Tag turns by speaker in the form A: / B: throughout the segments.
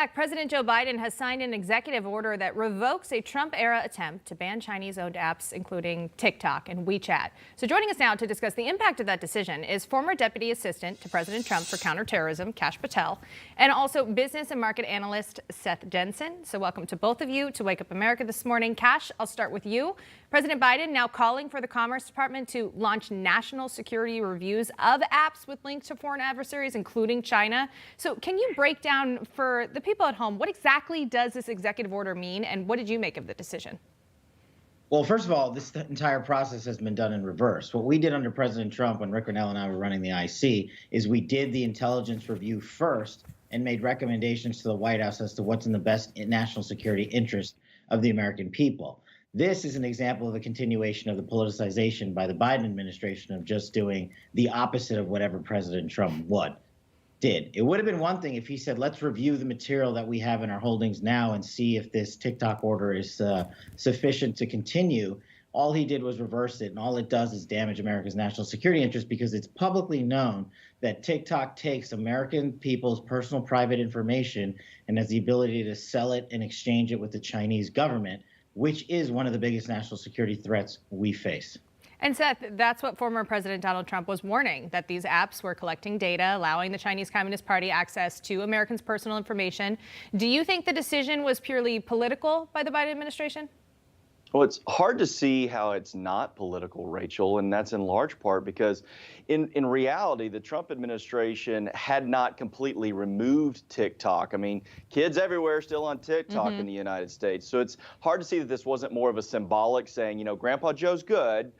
A: President Joe Biden has signed an executive order that revokes a Trump-era attempt to ban Chinese-owned apps, including TikTok and WeChat. So joining us now to discuss the impact of that decision is former Deputy Assistant to President Trump for Counterterrorism, Kash Patel, and also business and market analyst Seth Jensen. So welcome to both of you to Wake Up America this morning. Kash, I'll start with you. President Biden now calling for the Commerce Department to launch national security reviews of apps with links to foreign adversaries, including China. So can you break down for the people at home, what exactly does this executive order mean, and what did you make of the decision?
B: Well, first of all, this entire process has been done in reverse. What we did under President Trump when Rick Grenell and I were running the IC is we did the intelligence review first and made recommendations to the White House as to what's in the best national security interest of the American people. This is an example of a continuation of the politicization by the Biden administration of just doing the opposite of whatever President Trump did. It would have been one thing if he said, let's review the material that we have in our holdings now and see if this TikTok order is sufficient to continue. All he did was reverse it, and all it does is damage America's national security interest because it's publicly known that TikTok takes American people's personal private information and has the ability to sell it and exchange it with the Chinese government, which is one of the biggest national security threats we face.
A: And Seth, that's what former President Donald Trump was warning, that these apps were collecting data, allowing the Chinese Communist Party access to Americans' personal information. Do you think the decision was purely political by the Biden administration?
C: Well, it's hard to see how it's not political, Rachel, and that's in large part because in reality, the Trump administration had not completely removed TikTok. I mean, kids everywhere are still on TikTok in the United States. So it's hard to see that this wasn't more of a symbolic saying, you know, Grandpa Joe's good,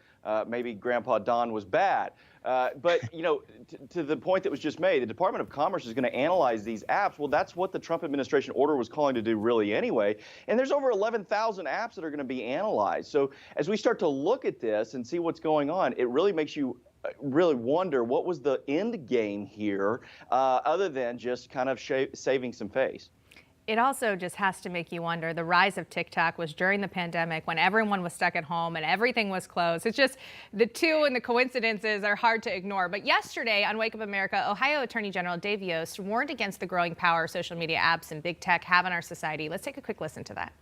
C: maybe Grandpa Don was bad. But, you know, to the point that was just made, the Department of Commerce is going to analyze these apps. Well, that's what the Trump administration order was calling to do really anyway. And there's over 11,000 apps that are going to be analyzed. So as we start to look at this and see what's going on, it really makes you really wonder what was the end game here other than just kind of saving some face.
A: It also just has to make you wonder, the rise of TikTok was during the pandemic when everyone was stuck at home and everything was closed. It's just the two and the coincidences are hard to ignore. But yesterday on Wake Up America, Ohio Attorney General Dave Yost warned against the growing power social media apps and big tech have in our society. Let's take a quick listen to that.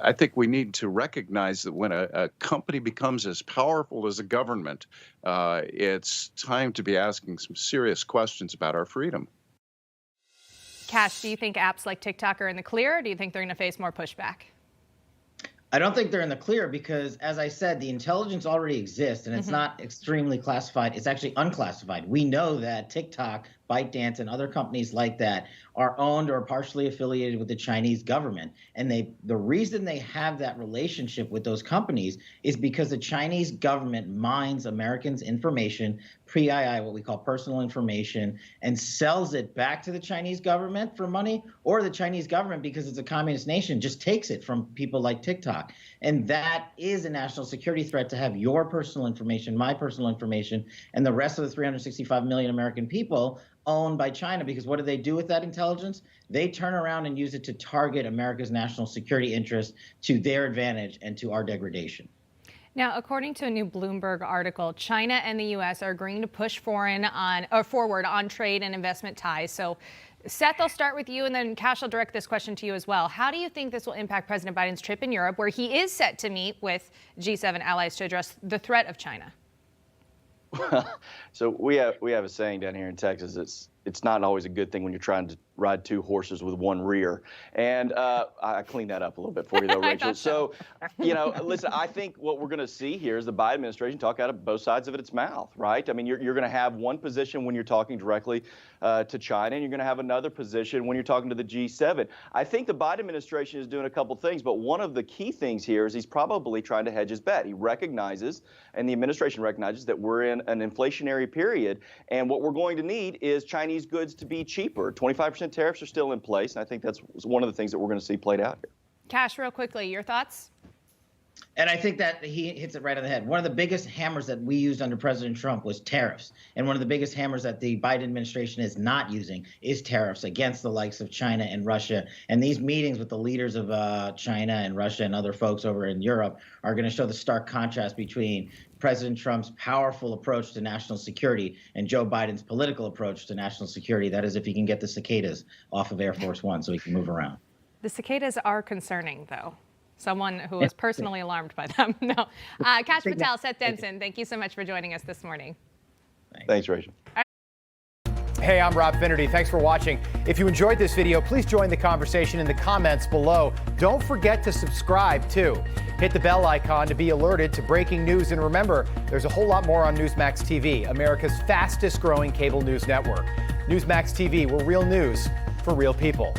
D: I think we need to recognize that when a company becomes as powerful as a government, it's time to be asking some serious questions about our freedom.
A: Kash, do you think apps like TikTok are in the clear, or do you think they're going to face more pushback?
B: I don't think they're in the clear because, as I said, the intelligence already exists and it's not extremely classified. It's actually unclassified. We know that TikTok, ByteDance, and other companies like that are owned or partially affiliated with the Chinese government. And the reason they have that relationship with those companies is because the Chinese government mines Americans' information, PII, what we call personal information, and sells it back to the Chinese government for money, or the Chinese government, because it's a communist nation, just takes it from people like TikTok. And that is a national security threat to have your personal information, my personal information, and the rest of the 365 million American people owned by China, because what do they do with that intelligence? They turn around and use it to target America's national security interests to their advantage and to our degradation.
A: Now, according to a new Bloomberg article, China and the U.S. are agreeing to push forward on trade and investment ties. So, Seth, I'll start with you, and then Kash, I'll direct this question to you as well. How do you think this will impact President Biden's trip in Europe, where he is set to meet with G7 allies to address the threat of China?
C: So we have a saying down here in Texas. It's not always a good thing when you're trying to ride two horses with one rear. And I cleaned that up a little bit for you, though, Rachel. So, you know, listen, I think what we're going to see here is the Biden administration talk out of both sides of its mouth, right? I mean, you're going to have one position when you're talking directly to China, and you're going to have another position when you're talking to the G7. I think the Biden administration is doing a couple things, but one of the key things here is he's probably trying to hedge his bet. He recognizes, and the administration recognizes, that we're in an inflationary period, and what we're going to need is Chinese goods to be cheaper. 25% tariffs are still in place, and I think that's one of the things that we're going to see played out here.
A: Kash, real quickly, your thoughts?
B: And I think that he hits it right on the head. One of the biggest hammers that we used under President Trump was tariffs. And one of the biggest hammers that the Biden administration is not using is tariffs against the likes of China and Russia. And these meetings with the leaders of China and Russia and other folks over in Europe are going to show the stark contrast between President Trump's powerful approach to national security and Joe Biden's political approach to national security. That is, if he can get the cicadas off of Air Force One so he can move around.
A: The cicadas are concerning, though. Someone who is personally alarmed by them. No. Kash Patel, Seth Denson, thank you so much for joining us this morning.
C: Thanks, Rachel.
E: Hey, I'm Rob Finnerty. Thanks for watching. If you enjoyed this video, please join the conversation in the comments below. Don't forget to subscribe, too. Hit the bell icon to be alerted to breaking news. And remember, there's a whole lot more on Newsmax TV, America's fastest growing cable news network. Newsmax TV, we're real news for real people.